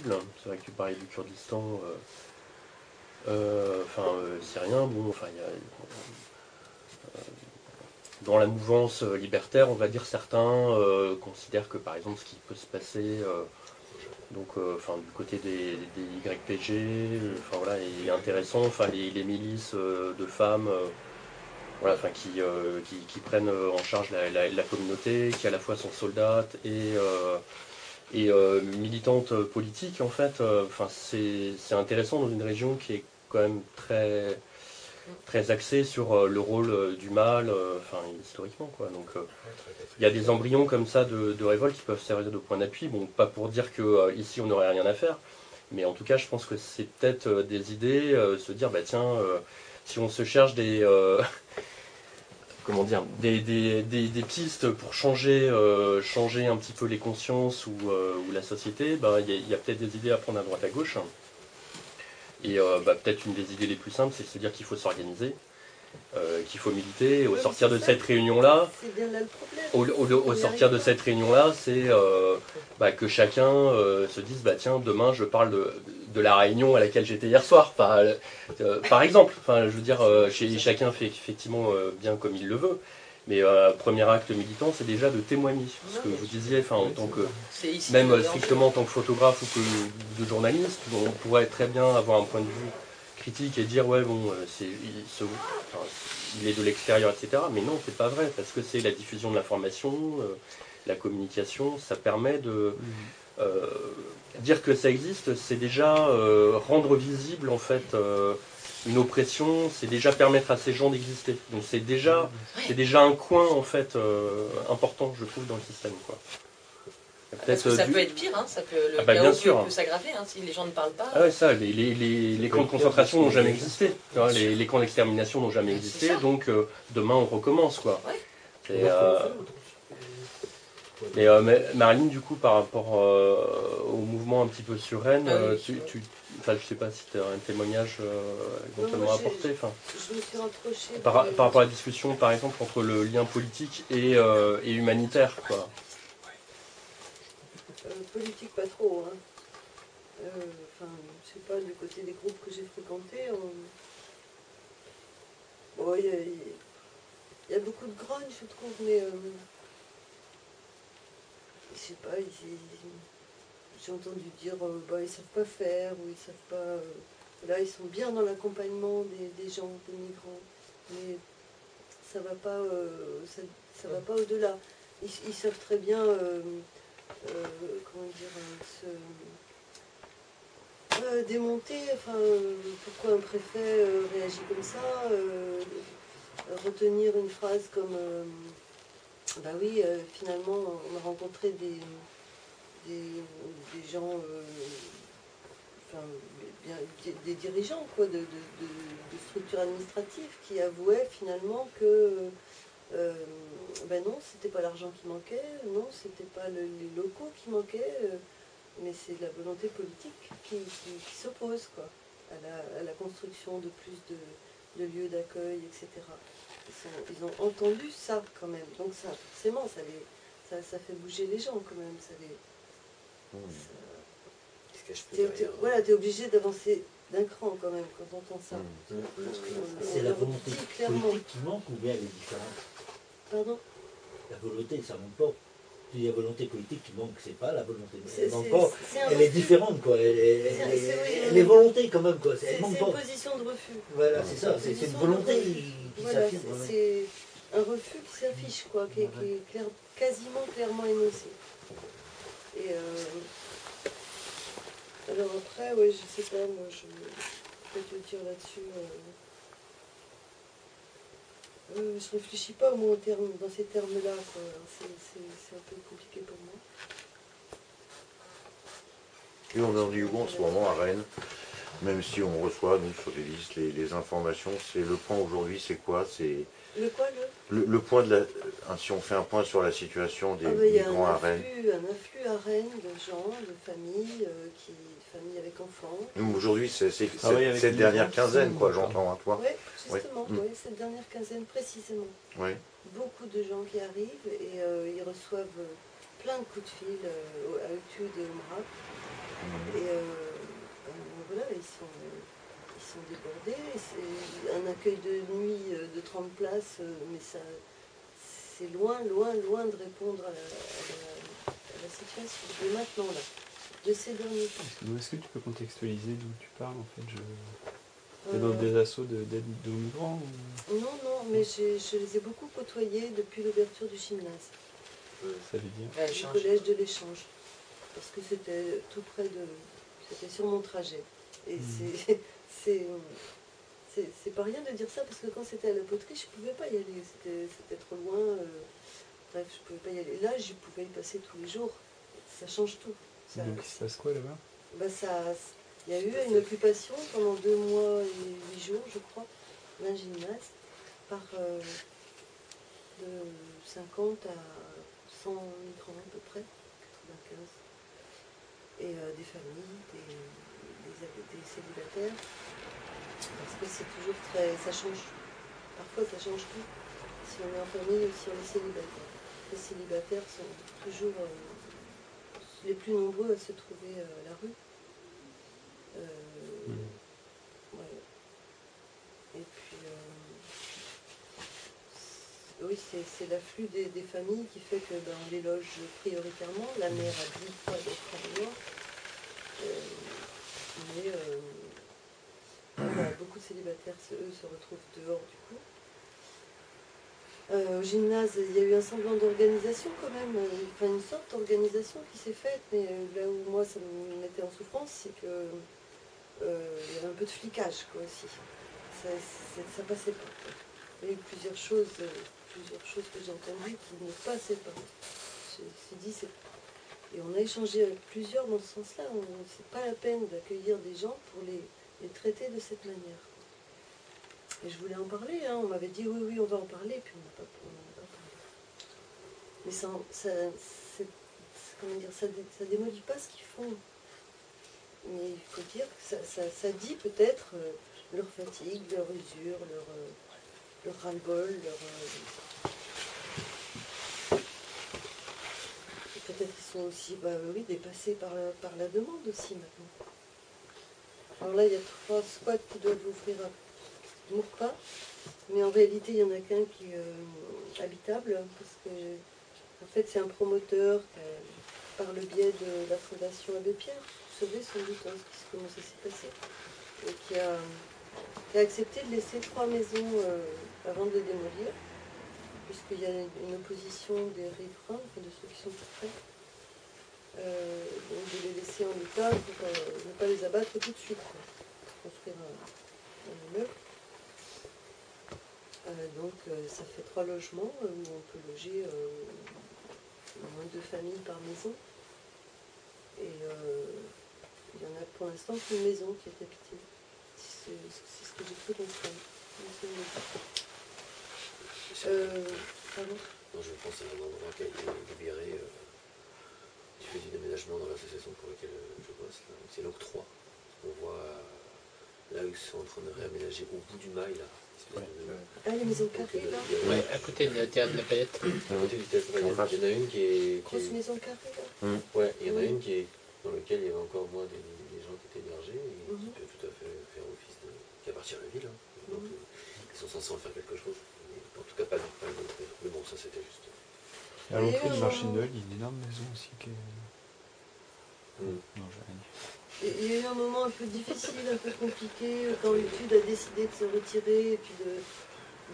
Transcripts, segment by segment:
possible. C'est vrai que tu parlais du Kurdistan syrien. Bon, enfin, il y a, dans la mouvance libertaire, on va dire, certains considèrent que par exemple ce qui peut se passer du côté des YPG, voilà, est intéressant. Enfin, les milices de femmes voilà, qui prennent en charge la communauté, qui à la fois sont soldates et militantes politiques en fait. C'est intéressant dans une région qui est quand même très axée sur le rôle du mâle, historiquement quoi. Donc il y a des embryons comme ça de révolte qui peuvent servir de point d'appui. Bon, pas pour dire que ici on n'aurait rien à faire, mais en tout cas je pense que c'est peut-être des idées, se dire bah tiens, si on se cherche comment dire, des pistes pour changer un petit peu les consciences ou la société, bah, il y a peut-être des idées à prendre à droite à gauche. Et peut-être une des idées les plus simples, c'est de se dire qu'il faut s'organiser, qu'il faut militer. Et au sortir de cette réunion-là, c'est bien là le problème. au sortir de cette réunion-là, c'est que chacun se dise bah tiens, demain je parle de la réunion à laquelle j'étais hier soir, par exemple. Enfin, je veux dire, chacun fait effectivement bien comme il le veut. Mais premier acte militant, c'est déjà de témoigner. Ce que vous disiez, enfin, en tant que, même strictement en tant que photographe ou que de journaliste, on pourrait très bien avoir un point de vue critique et dire ouais bon, il est de l'extérieur, etc. Mais non, c'est pas vrai, parce que c'est la diffusion de l'information, la communication, ça permet de dire que ça existe, c'est déjà rendre visible en fait une oppression, c'est déjà permettre à ces gens d'exister. Donc c'est déjà un coin en fait important, je trouve, dans le système, quoi. Parce que ça peut être pire, hein, le bien sûr. peut s'aggraver hein, si les gens ne parlent pas. Ah ouais, ça, les camps de concentration n'ont jamais existé. Les camps d'extermination n'ont jamais existé, donc demain on recommence, quoi. Ouais. Mais Marlene, du coup, par rapport au mouvement un petit peu sur Rennes, je sais pas si tu as un témoignage éventuellement à apporter. Je me suis rapprochée. Par rapport à la discussion, par exemple, entre le lien politique et humanitaire, quoi. Politique, pas trop. Hein. Je sais pas, du côté des groupes que j'ai fréquentés, il y a beaucoup de grogne, je trouve, mais je sais pas, j'ai entendu dire ils savent pas faire, ou ils savent pas. Là, ils sont bien dans l'accompagnement des gens, des migrants, mais ça va pas, ça va pas au-delà. Ils savent très bien, comment dire, démonter. Pourquoi un préfet réagit comme ça, retenir une phrase comme. Bah oui, finalement, on a rencontré des gens, des dirigeants quoi, de structures administratives qui avouaient finalement que non, c'était pas l'argent qui manquait, non, c'était pas les locaux qui manquaient, mais c'est la volonté politique qui s'oppose quoi, à la construction de plus de lieux d'accueil, etc. Ils ont entendu ça quand même, donc ça, forcément, ça fait bouger les gens quand même. Voilà, t'es obligé d'avancer d'un cran quand même quand on entend ça. C'est la volonté politique qui manque ou bien elle est différente? Pardon? La volonté, ça manque pas. Si la volonté politique qui manque, c'est pas la volonté. Elle manque pas. Elle est différente, quoi. Elle est volonté quand même, quoi. C'est une position de refus. Voilà, c'est ça. C'est une volonté qui s'affirme. C'est un refus qui s'affiche, quoi, qui est quasiment clairement énoncé. Et alors après, ouais, je sais pas, moi, je peux te dire là-dessus. Je réfléchis pas moi dans ces termes-là, quoi. C'est un peu compliqué pour moi. Et on en dit où en ce moment à Rennes, même si on reçoit nous sur des listes les informations, c'est le point aujourd'hui, c'est quoi? C'est le quoi le point de la. Si on fait un point sur la situation des migrants à Rennes. Il y a un afflux à Rennes de gens, de familles, familles avec enfants. Aujourd'hui, c'est cette dernière quinzaine, quoi, j'entends à toi. Oui, justement, oui, cette dernière quinzaine précisément. Oui. Beaucoup de gens qui arrivent et ils reçoivent plein de coups de fil à Etude et au MRAP. Et voilà, ils sont débordés. C'est un accueil de nuit de 30 places, mais ça, c'est loin de répondre à la situation de maintenant, là, de ces derniers temps. Est-ce que tu peux contextualiser d'où tu parles en fait? C'est dans des assauts d'aide aux migrants ou... Non, mais je les ai beaucoup côtoyés depuis l'ouverture du gymnase. Ça veut dire Du collège de l'Échange. Parce que c'était tout près de... C'était sur mon trajet. Et c'est pas rien de dire ça, parce que quand c'était à la poterie, je pouvais pas y aller. C'était trop loin. Bref, je pouvais pas y aller. Là, j'y pouvais y passer tous les jours. Ça change tout. Donc il se passe quoi là-bas? Il y a eu une occupation pendant 2 mois et 8 jours, je crois, d'un gymnase, par de 50 à 100 migrants à peu près, 95. Et des familles, des célibataires. Parce que c'est toujours très... ça change. Parfois ça change tout. Si on est en famille ou si on est célibataire. Les célibataires sont toujours les plus nombreux à se trouver à la rue. Ouais. Et puis, oui, c'est l'afflux des familles qui fait que on les loge prioritairement. La mère a 10 fois d'être à Lyon. Mais voilà, beaucoup de célibataires, eux, se retrouvent dehors du coup. Au gymnase, il y a eu un semblant d'organisation quand même, enfin une sorte d'organisation qui s'est faite, mais là où moi ça me mettait en souffrance, c'est que il y avait un peu de flicage quoi aussi. Ça passait pas. Il y a eu plusieurs choses que j'ai entendues qui ne passaient pas. Je me suis dit, et on a échangé avec plusieurs dans ce sens-là. C'est pas la peine d'accueillir des gens pour les traiter de cette manière. Et je voulais en parler, hein. On m'avait dit oui, on va en parler, et puis on n'a pas parlé. Mais comment dire, ça démolit pas ce qu'ils font. Mais il faut dire que ça dit peut-être leur fatigue, leur usure, leur ras-le-bol, peut-être qu'ils sont aussi oui, dépassés par la demande aussi maintenant. Alors là, il y a 3 squats qui doivent ouvrir à Mourpa, mais en réalité, il y en a qu'un qui est habitable, parce que en fait, c'est un promoteur par le biais de la Fondation Abbé Pierre, vous savez sans doute comment ça s'est passé, et qui a accepté de laisser 3 maisons avant de les démolir, puisqu'il y a une opposition des riverains, enfin de ceux qui sont tout près. Donc de les laisser en état pour ne pas les abattre tout de suite, pour construire un immeuble. Donc ça fait 3 logements où on peut loger au moins 2 familles par maison. Et il y en a pour l'instant qu'une maison qui est habitée. C'est ce que j'ai cru comprendre. Pardon ? Non, je pense à un endroit qui a été libéré. Tu fais du déménagement dans l'association pour laquelle je bosse. C'est l'octroi. On voit là où ils sont en train de réaménager au bout du mail. Là. Ah, les maisons carrées là ? Oui, à côté de la Théâtre de la Paillette. À côté du théâtre de la Paillette. Il y en a une qui est. Grosse maison carrée là ? Ouais, il y en a une qui est dans laquelle il y avait encore moins des gens qui étaient hébergés et qui peut tout à fait faire office qui appartient à la ville. Hein. Donc ils sont censés en faire quelque chose. Mais en tout cas pas d'autres maisons. Mais bon, ça c'était juste. À l'entrée du marché de Noël, il y a une énorme maison aussi qui est... Non, j'ai rien dit. Il y a eu un moment un peu difficile, un peu compliqué, quand l'étude a décidé de se retirer et puis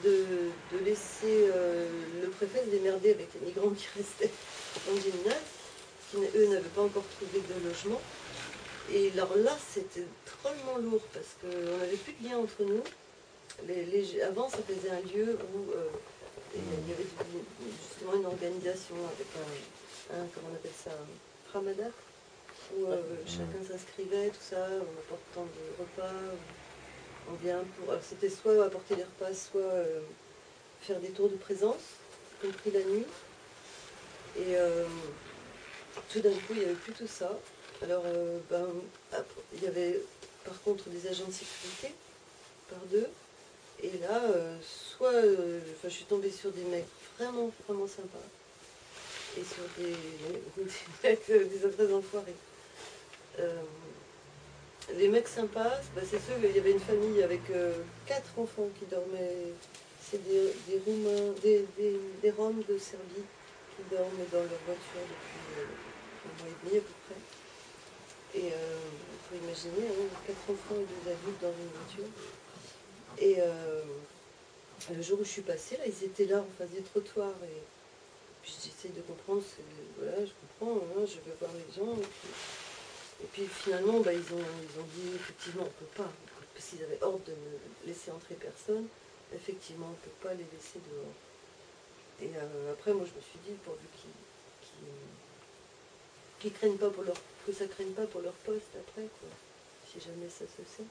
de laisser le préfet se démerder avec les migrants qui restaient en gymnase, qui eux n'avaient pas encore trouvé de logement. Et alors là, c'était drôlement lourd parce qu'on n'avait plus de lien entre nous. Avant, ça faisait un lieu où il y avait justement une organisation avec comment on appelle ça, un ramadan, où chacun s'inscrivait, tout ça, en apportant des repas. On vient pour. C'était soit apporter des repas, soit faire des tours de présence, y compris la nuit. Et tout d'un coup, il n'y avait plus tout ça. Alors, il y avait par contre des agents de sécurité, par 2. Et là, je suis tombée sur des mecs vraiment, vraiment sympas. et sur des adresses d'enfoirés. Les mecs sympas, c'est ceux, il y avait une famille avec 4 enfants qui dormaient, c'est des Roumains, des Roms de Serbie qui dorment dans leur voiture depuis un mois et demi à peu près. Et il faut imaginer, 4 enfants et 2 adultes dans une voiture. Et le jour où je suis passée, là, ils étaient là en face du trottoir. Et puis j'essaie de comprendre, voilà, je comprends, je vais voir les gens. Et puis finalement, ils ont dit effectivement, on ne peut pas, parce qu'ils avaient ordre de ne laisser entrer personne, effectivement, on ne peut pas les laisser dehors. Et après, moi, je me suis dit, pourvu qu'ils craignent pas que ça craigne pas pour leur poste après, quoi, si jamais ça se sait.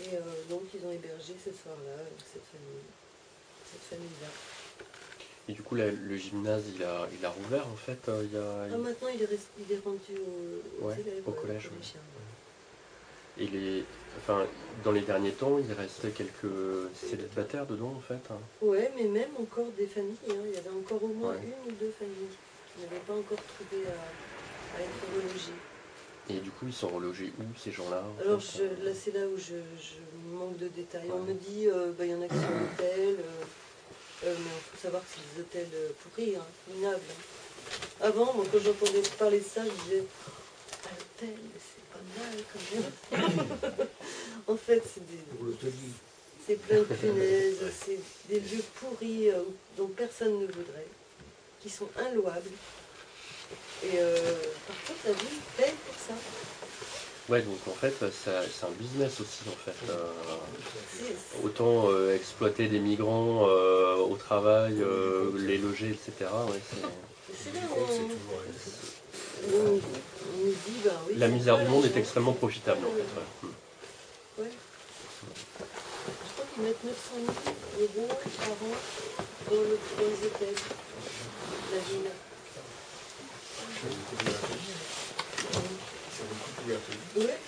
Et donc, ils ont hébergé ce soir-là cette famille-là. Et du coup, le gymnase, il a rouvert en fait il y a... Maintenant, il est rendu au collège. Et dans les derniers temps, il restait quelques célibataires dedans en fait. Ouais, mais même encore des familles. Il y avait encore au moins 1 ou 2 familles qui n'avaient pas encore trouvé à être relogées. Et du coup, ils sont relogés où ces gens-là? Alors là, c'est là où je manque de détails. On me dit, il y en a qui sont en hôtel, mais il faut savoir que c'est des hôtels pourris, minables. Avant, moi, quand j'entendais parler de ça, je disais, à l'hôtel, c'est pas mal quand même. En fait, c'est plein de punaises, c'est des lieux pourris dont personne ne voudrait, qui sont inlouables. Et par contre, la ville paye pour ça. Ouais, donc en fait, c'est un business aussi, en fait. Autant exploiter des migrants au travail, les loger, etc. Ouais, c'est là où on nous dit, oui. La misère du monde est extrêmement profitable, en fait. Ouais. Je crois qu'ils mettent 900 000 € par an dans les hôtels, la ville. Ouais.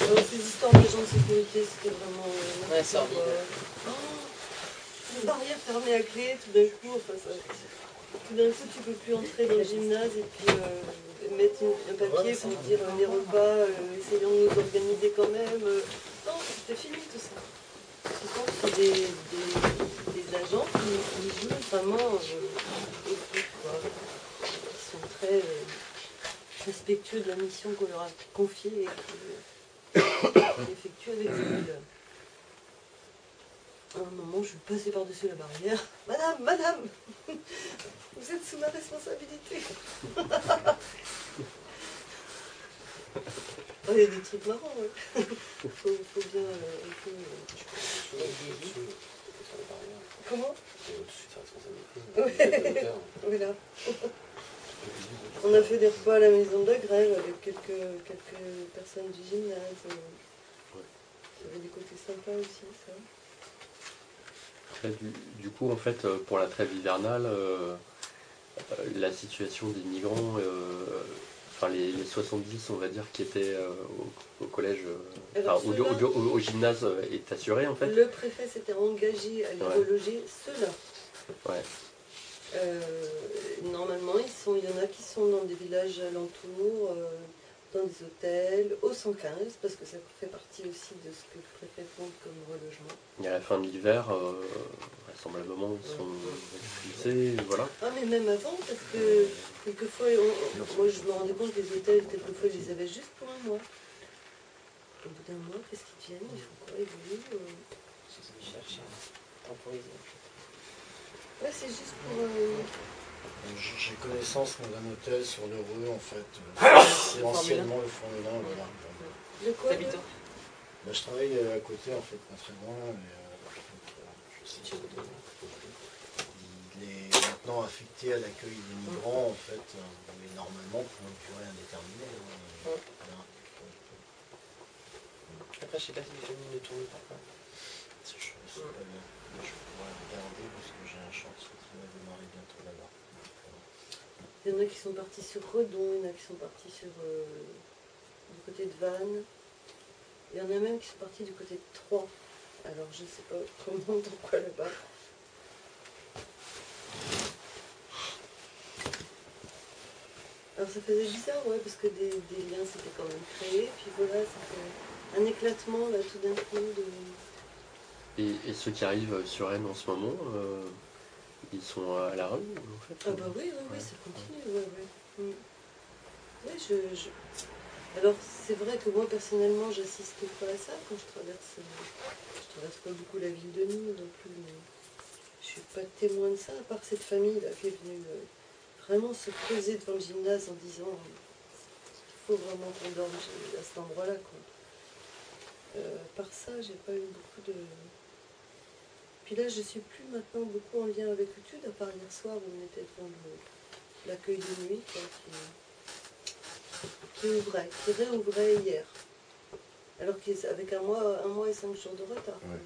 Alors, ces histoires d'agents de sécurité, c'était vraiment... une barrière fermée à clé, tout d'un coup, tout d'un coup, tu peux plus entrer dans le gymnase et puis mettre un papier pour dire les repas, essayons de nous organiser quand même. Non, c'était fini tout ça. Ce sont des agents qui jouent vraiment au truc, quoi. Qui sont très respectueux de la mission qu'on leur a confiée et qui effectuent avec zèle. À un moment, je suis passée par-dessus la barrière. Madame, vous êtes sous ma responsabilité. Il y a des trucs marrants, ouais. Faut bien Comment Voilà. On a fait des repas à la maison de la grève avec quelques personnes du gymnase. Il y avait des côtés sympas aussi, ça. Du coup, en fait, pour la trêve hivernale, la situation des migrants, les 70, on va dire, qui étaient au collège, au gymnase, est assurée, en fait. Le préfet s'était engagé à les reloger, ceux-là. Ouais. Normalement, il y en a qui sont dans des villages alentours, dans des hôtels, au 115, parce que ça fait partie aussi de ce que le préfet compte comme relogement. Et à la fin de l'hiver, vraisemblablement, ils sont expulsés, voilà. Ah, mais même avant, parce que quelquefois, moi je me rendais compte que les hôtels, quelquefois, je les avais juste pour un mois. Au bout d'un mois, qu'est-ce qu'ils deviennent? Ils font quoi? Évoluer Ils cherchent à temporiser. Ouais, c'est juste pour... J'ai connaissance d'un hôtel sur l'Heureux, en fait. C'est anciennement le Formule 1, voilà. De quoi? Je travaille à côté, en fait, pas très loin. Il est maintenant affecté à l'accueil des migrants, en fait, mais normalement pour une durée indéterminée. Après, je sais pas si les familles ne tournent pas. Je sais pas bien. Je pourrais regarder parce que j'ai un chantier qui va démarrer bientôt là-bas. Il y en a qui sont partis sur Redon, il y en a qui sont partis du côté de Vannes. Il y en a même qui sont partis du côté de Troyes. Alors je ne sais pas comment, pourquoi là-bas. Alors ça faisait bizarre, ouais, parce que des liens s'étaient quand même créés, puis voilà, ça fait un éclatement là tout d'un coup de... Et ceux qui arrivent sur Rennes en ce moment, ils sont à la rue en fait? Ah bah oui, oui, ça continue, ouais, ouais. Oui, alors c'est vrai que moi personnellement j'assiste pas à ça quand je traverse pas beaucoup la ville de Nîmes non plus, mais je suis pas témoin de ça, à part cette famille là qui est venue vraiment se poser devant le gymnase en disant il faut vraiment qu'on dorme à cet endroit-là, quoi. Par ça, j'ai pas eu beaucoup de... Puis là, je suis plus maintenant beaucoup en lien avec l'étude, à part hier soir où on était devant l'accueil de nuit, quoi, qui réouvrait hier. Alors qu'avec un mois et 5 jours de retard. Ouais.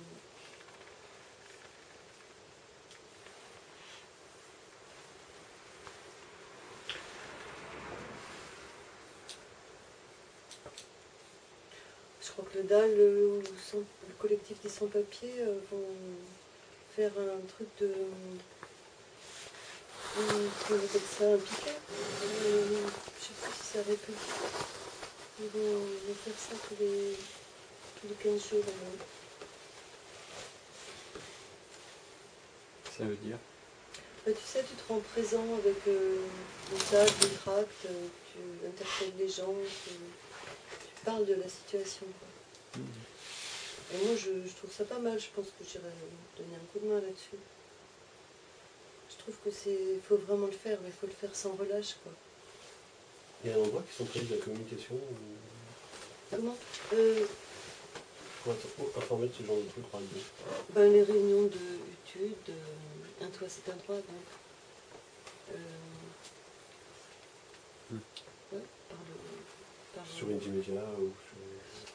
Je crois que le DAL, le collectif des sans-papiers, vont faire un truc de... on appelle ça un piquet. Je ne sais pas si c'est république. Ils vont faire ça tous les 15 jours au moins. Ça veut dire? Tu sais, tu te rends présent avec une table, une tracte, tu interpelles les gens, tu parles de la situation, quoi. Et moi, je trouve ça pas mal, je pense que j'irai donner un coup de main là-dessus. Je trouve que faut vraiment le faire, mais il faut le faire sans relâche, quoi. Il y a un endroit qui sont prévus de la communication Comment pour informer de ce genre de trucs, par exemple. Ben, les réunions d'études, un toit c'est un toit, donc. Ouais, Sur Intimédia ou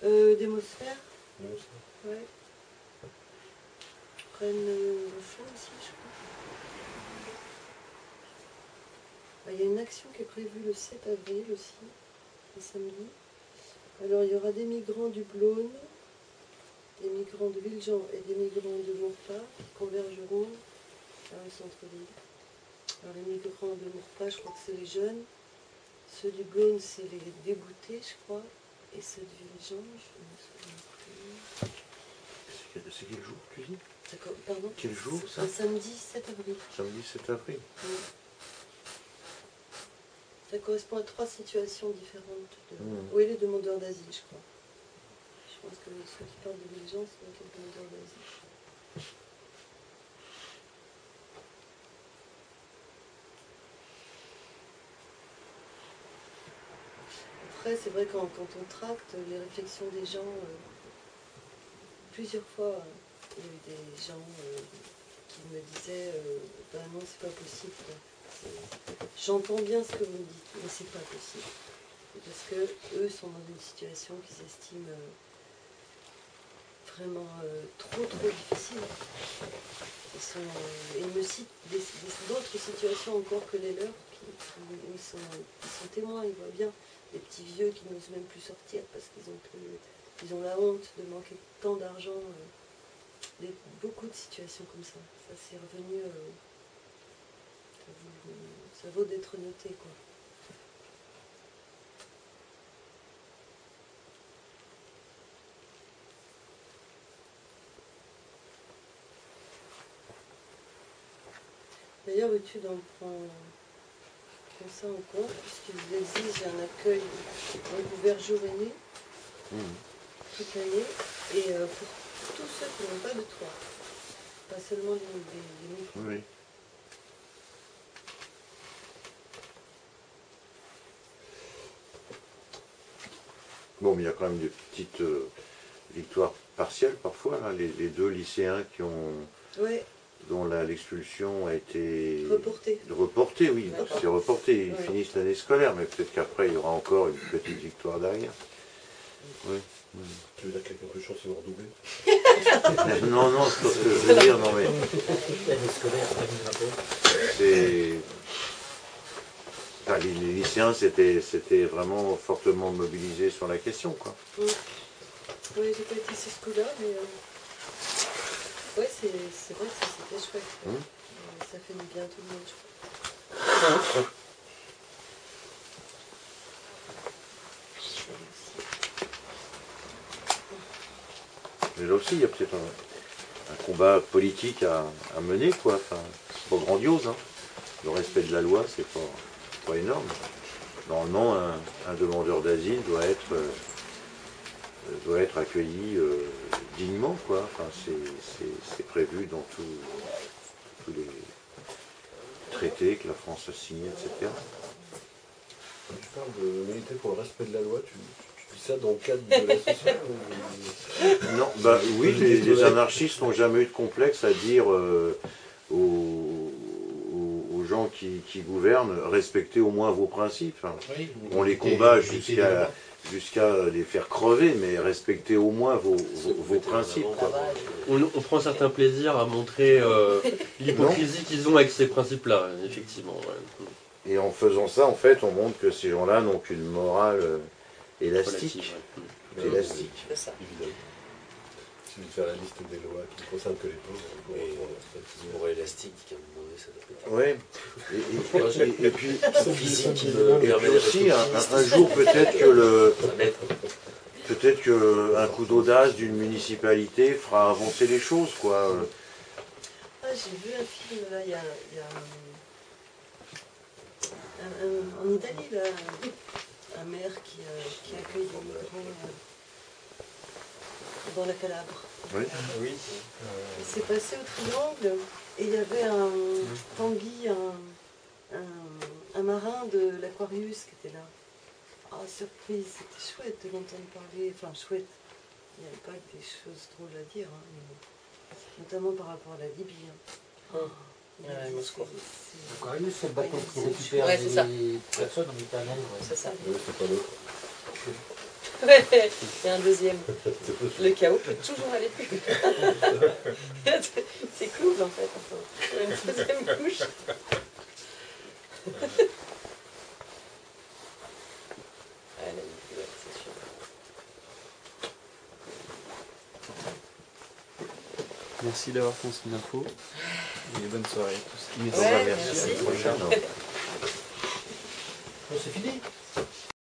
sur... Démosphère, Non, ça. ouais. Rennes Longchamp aussi, je crois. Il y a une action qui est prévue le 7 avril aussi, le samedi. Alors il y aura des migrants du Blône, des migrants de Villejean et des migrants de Maurepas qui convergeront à un centre-ville. Alors les migrants de Maurepas, je crois que c'est les jeunes. Ceux du Blône, c'est les déboutés, je crois. Et ceux de Villejean, je ne me souviens plus. C'est quel jour, tu dis? Pardon? Quel jour, ça? Un samedi 7 avril. Samedi 7 avril. Oui. Ça correspond à 3 situations différentes. Oui, les demandeurs d'asile, je crois. Je pense que ceux qui parlent de Villejean, c'est les demandeurs d'asile. Après, c'est vrai quand on tracte les réflexions des gens, plusieurs fois, il y a eu des gens qui me disaient ben non, c'est pas possible. J'entends bien ce que vous me dites, mais c'est pas possible. Parce que eux sont dans une situation qu'ils estiment vraiment trop difficile. Ils me citent d'autres situations encore que les leurs, ils sont témoins, ils voient bien des petits vieux qui n'osent même plus sortir parce qu'ils ont la honte de manquer tant d'argent. Beaucoup de situations comme ça. Ça c'est revenu, ça vaut d'être noté, quoi. D'ailleurs, l'étude en prend ça en compte, puisqu'ils exigent un accueil ouvert jour et nuit, toute l'année, et pour tous ceux qui n'ont pas de toit, pas seulement les migrants. Oui. Bon, mais il y a quand même des petites victoires partielles parfois, là. Les 2 lycéens dont l'expulsion a été reportée, oui, c'est reporté. Ils finissent l'année scolaire, mais peut-être qu'après il y aura encore une petite victoire derrière. Oui. Tu veux dire qu'avec un peu de chance, ils vont redoubler? Non, c'est pas ce que je veux dire, non mais. L'année scolaire, c'est. Enfin, les lycéens c'était vraiment fortement mobilisés sur la question, quoi. Oui, j'ai pas été sur ce coup-là, mais ouais, c'est vrai que c'était chouette. ça fait du bien à tout le monde, je crois. Mais là aussi, il y a peut-être un combat politique à mener, quoi. Enfin, c'est pas grandiose, hein. Le respect de la loi, c'est pas énorme. Normalement, un demandeur d'asile doit être accueilli dignement, quoi. Enfin, c'est prévu dans tous les traités que la France a signés, etc. Quand tu parles de militer pour le respect de la loi, tu dis ça dans le cadre de l'association Non, bah oui, les anarchistes n'ont jamais eu de complexe à dire aux gens qui gouvernent, respectez au moins vos principes. Hein. Oui, on les combat jusqu'à les faire crever, mais respectez au moins vos principes. Quoi. On prend certain plaisir à montrer l'hypocrisie qu'ils ont avec ces principes-là, effectivement. Ouais. Et en faisant ça, en fait, on montre que ces gens-là n'ont qu'une morale élastique. Élastique. C'est ça. Évidemment. Il suffit de faire la liste des lois qui ne concernent que les pauvres. Pour élastique, qui a demandé ça. Oui. Et puis aussi, un jour, peut-être qu'un coup d'audace d'une municipalité fera avancer les choses, quoi. Ah, j'ai vu un film, là, il y a en Italie, là, un maire qui accueille des migrants dans la Calabre. Oui. C'est passé au Triangle et il y avait un Tanguy, un marin de l'Aquarius qui était là. Ah, surprise, c'était chouette de l'entendre parler, enfin chouette. Il n'y avait pas que des choses drôles à dire, hein, mais notamment par rapport à la Libye. Hein. Moscou. L'Aquarius, c'est le bateau qui récupère Ouais, des personnes en Italie. C'est ça. Oui, c'est pas l'autre. Et un deuxième. Le chaos peut toujours aller plus vite. C'est cool en fait. Une deuxième couche. C'est sûr. Merci d'avoir transmis l'info. Et bonne soirée à tous. Merci. Merci. À la prochaine. C'est fini.